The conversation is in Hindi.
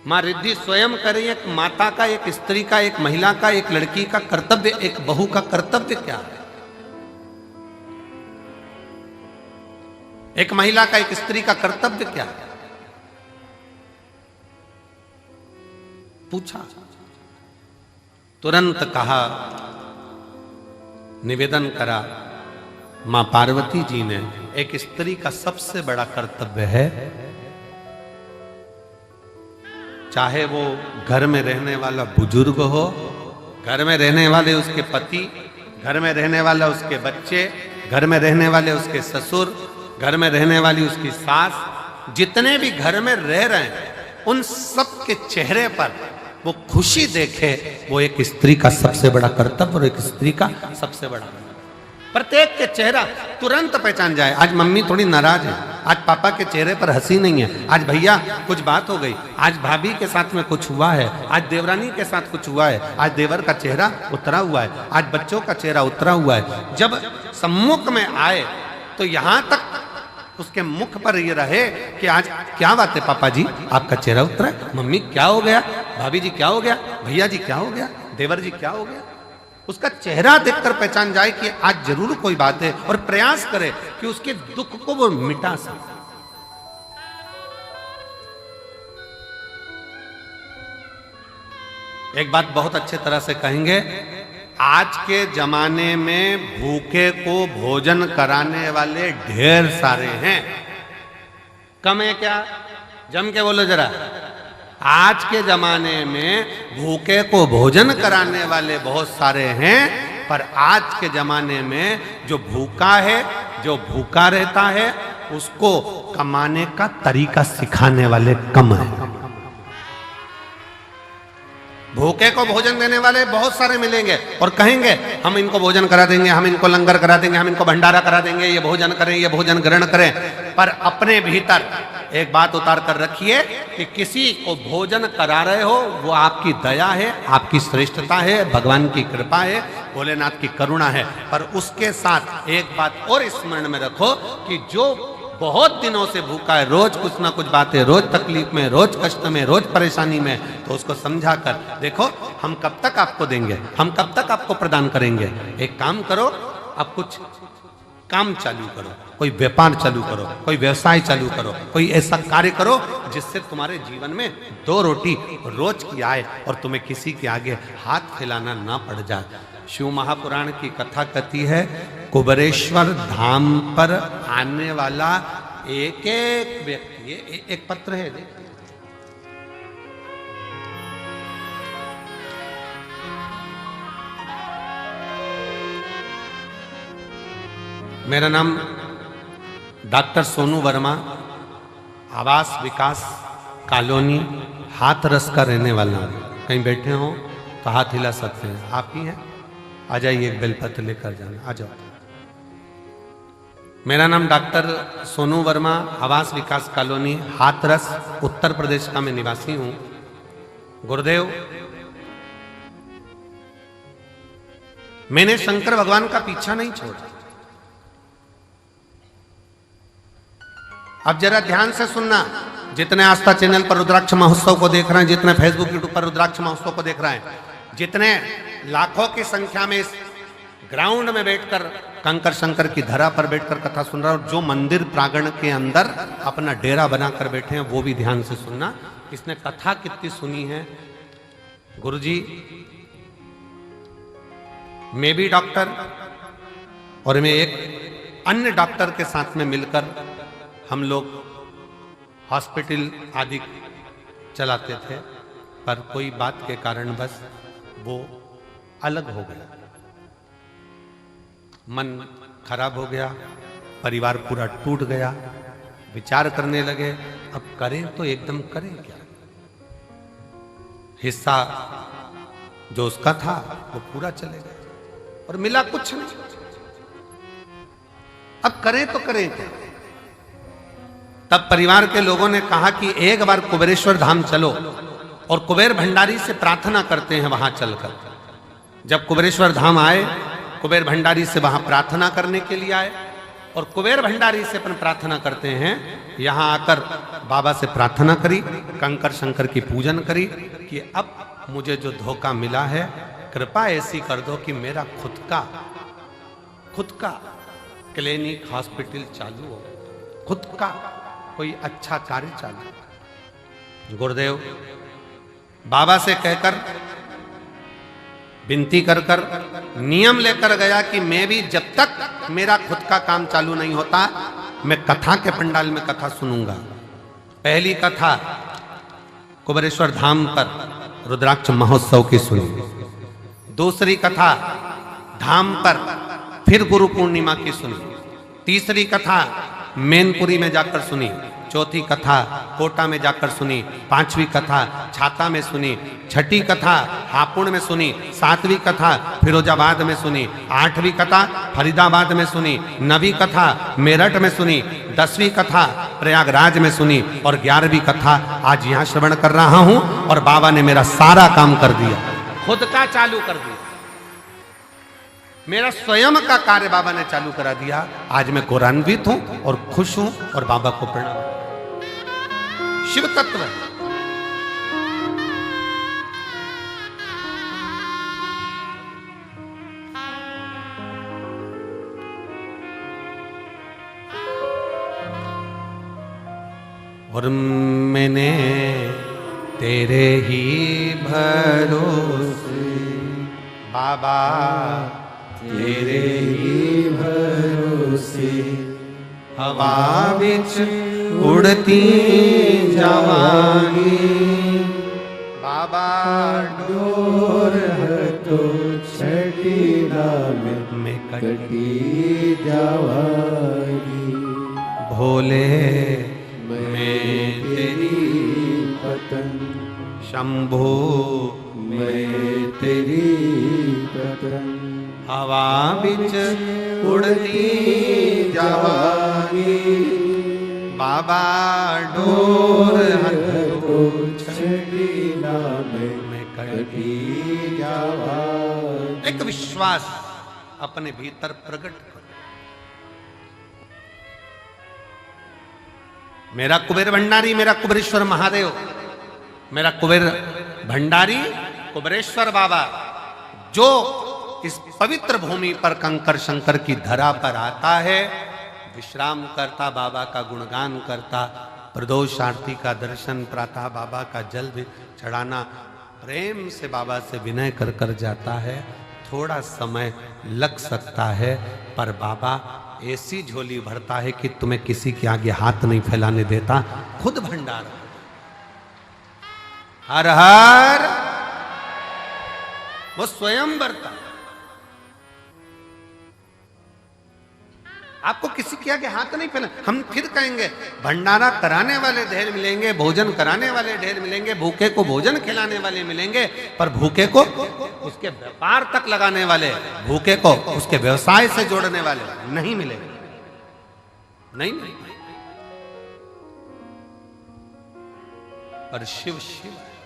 माँ रिद्धि स्वयं करें, एक माता का, एक स्त्री का, एक महिला का, एक लड़की का कर्तव्य, एक बहू का कर्तव्य क्या है? एक महिला का, एक स्त्री का कर्तव्य क्या है? पूछा, तुरंत कहा, निवेदन करा मां पार्वती जी ने, एक स्त्री का सबसे बड़ा कर्तव्य है, चाहे वो घर में रहने वाला बुजुर्ग हो, घर में रहने वाले उसके पति, घर में रहने वाला उसके बच्चे, घर में रहने वाले उसके ससुर, घर में रहने वाली उसकी सास, जितने भी घर में रह रहे हैं उन सब के चेहरे पर वो खुशी देखे, वो एक स्त्री का सबसे बड़ा कर्तव्य और एक स्त्री का सबसे बड़ा, प्रत्येक के चेहरा तुरंत पहचान जाए। आज मम्मी थोड़ी नाराज है, आज पापा के चेहरे पर हंसी नहीं है, आज भैया कुछ बात हो गई, आज भाभी के साथ में कुछ हुआ है, आज देवरानी के साथ कुछ हुआ है, आज देवर का चेहरा उतरा हुआ है, आज बच्चों का चेहरा उतरा हुआ है। जब सम्मुख में आए तो यहां तक उसके मुख पर ये रहे कि आज क्या बात है पापा जी, आपका चेहरा उतरा है, मम्मी क्या हो गया, भाभी जी क्या हो गया, भैया जी क्या हो गया, देवर जी क्या हो गया। उसका चेहरा देखकर पहचान जाए कि आज जरूर कोई बात है, और प्रयास करे कि उसके दुख को वो मिटा सके। एक बात बहुत अच्छे तरह से कहेंगे, आज के जमाने में भूखे को भोजन कराने वाले ढेर सारे हैं, कम है क्या? जम के बोलो जरा। आज के जमाने में भूखे को भोजन कराने वाले बहुत सारे हैं, पर आज के जमाने में जो भूखा है, जो भूखा रहता है, उसको कमाने का तरीका सिखाने वाले कम हैं। भूखे को भोजन देने वाले बहुत सारे मिलेंगे और कहेंगे हम इनको भोजन करा देंगे, हम इनको लंगर करा देंगे, हम इनको भंडारा करा देंगे, ये भोजन करें, ये भोजन ग्रहण करें। पर अपने भीतर एक बात उतार कर रखिए कि किसी को भोजन करा रहे हो वो आपकी दया है, आपकी श्रेष्ठता है, भगवान की कृपा है, भोलेनाथ की करुणा है। पर उसके साथ एक बात और स्मरण में रखो कि जो बहुत दिनों से भूखा है, रोज कुछ ना कुछ बात है, रोज तकलीफ में, रोज कष्ट में, रोज परेशानी में, तो उसको समझा कर देखो हम कब तक आपको देंगे, हम कब तक आपको प्रदान करेंगे। एक काम करो, अब कुछ काम चालू करो, कोई व्यापार चालू करो, कोई व्यवसाय चालू करो, कोई ऐसा कार्य करो जिससे तुम्हारे जीवन में 2 रोटी रोज की आए और तुम्हें किसी के आगे हाथ फैलाना ना पड़ जाए। शिव महापुराण की कथा कहती है, कुबेरेश्वर धाम पर आने वाला एक एक व्यक्ति, ये एक पत्र है, मेरा नाम डॉक्टर सोनू वर्मा, आवास विकास कॉलोनी हाथरस का रहने वाला हूँ। कहीं बैठे हो तो हाथ हिला सकते हैं, आप ही हैं, आ जाइए, एक बेलपत्र लेकर जाना, आ जाओ। मेरा नाम डॉक्टर सोनू वर्मा, आवास विकास कॉलोनी हाथरस, उत्तर प्रदेश का मैं निवासी हूँ। गुरुदेव, मैंने शंकर भगवान का पीछा नहीं छोड़ा। अब जरा ध्यान से सुनना, जितने आस्था चैनल पर रुद्राक्ष महोत्सव को देख रहे हैं, जितने फेसबुक यूट्यूब पर रुद्राक्ष महोत्सव को देख रहे हैं, जितने लाखों की संख्या में इस ग्राउंड में बैठकर कंकर शंकर की धरा पर बैठकर कथा सुन रहा है, और जो मंदिर प्रांगण के अंदर अपना डेरा बनाकर बैठे हैं वो भी ध्यान से सुनना। इसने कथा कितनी सुनी है। गुरुजी, मैं भी डॉक्टर और मैं एक अन्य डॉक्टर के साथ में मिलकर हम लोग हॉस्पिटल आदि चलाते थे, पर कोई बात के कारण बस वो अलग हो गया, मन खराब हो गया, परिवार पूरा टूट गया। विचार करने लगे अब करें तो एकदम करें क्या, हिस्सा जो उसका था वो पूरा चले गया और मिला कुछ नहीं। अब करें तो करें क्या। तब परिवार के लोगों ने कहा कि एक बार कुबेरेश्वर धाम चलो और कुबेर भंडारी से प्रार्थना करते हैं वहां चलकर। जब कुबेरेश्वर धाम आए, कुबेर भंडारी से वहां प्रार्थना करने के लिए आए, और कुबेर भंडारी से अपन प्रार्थना करते हैं, यहां आकर बाबा से प्रार्थना करी, कंकर शंकर की पूजन करी कि अब मुझे जो धोखा मिला है कृपा ऐसी कर दो कि मेरा खुद का क्लिनिक हॉस्पिटल चालू हो, खुद का कोई अच्छा कार्य चालू। गुरुदेव बाबा से कहकर विनती कर कर नियम लेकर गया कि मैं भी जब तक मेरा खुद का काम चालू नहीं होता मैं कथा के पंडाल में कथा सुनूंगा। पहली कथा कुबेरेश्वर धाम पर रुद्राक्ष महोत्सव की सुनी, दूसरी कथा धाम पर फिर गुरु पूर्णिमा की सुनी, तीसरी कथा मैनपुरी में जाकर सुनी, चौथी कथा कोटा में जाकर सुनी, पांचवी कथा छाता में सुनी, छठी कथा हापुड़ में सुनी, सातवीं कथा फिरोजाबाद में सुनी, आठवीं कथा फरीदाबाद में सुनी, नवीं कथा मेरठ में सुनी, 10वीं कथा प्रयागराज में सुनी और 11वीं कथा आज यहाँ श्रवण कर रहा हूं। और बाबा ने मेरा सारा काम कर दिया, खुद का चालू कर दिया, मेरा स्वयं का कार्य बाबा ने चालू करा दिया। आज मैं गौरवान्वित हूं और खुश हूं और बाबा को प्रणाम। शिव तत्व और मैंने तेरे ही भरोसे बाबा तेरे ही भरोसे हवा बिच उड़ती जावांगी बाबा डोर तो छठी में कटी जावांगी भोले मैं तेरी पतंग शंभो मैं तेरी पतंग हवा बिच उड़ती जावांगी बाबा डोर हथो छड़ी में कटी जावांगी। एक विश्वास अपने भीतर प्रकट करो। मेरा कुबेर भंडारी, मेरा कुबेरेश्वर महादेव, मेरा कुबेर भंडारी कुबेरेश्वर बाबा जो इस पवित्र भूमि पर कंकर शंकर की धरा पर आता है, विश्राम करता, बाबा का गुणगान करता, प्रदोष आरती का दर्शन, प्रातः बाबा का जल भी चढ़ाना, प्रेम से बाबा से विनय कर कर जाता है। थोड़ा समय लग सकता है पर बाबा ऐसी झोली भरता है कि तुम्हें किसी के आगे हाथ नहीं फैलाने देता, खुद भंडार। हर हर वो स्वयं भरता, आपको किसी के आगे हाथ नहीं फैला। हम फिर कहेंगे भंडारा कराने वाले ढेर मिलेंगे, भोजन कराने वाले ढेर मिलेंगे, भूखे को भोजन खिलाने वाले मिलेंगे, पर भूखे को उसके व्यापार तक लगाने वाले, भूखे को उसके व्यवसाय से जोड़ने वाले नहीं मिलेंगे। नहीं, पर शिव शिव है।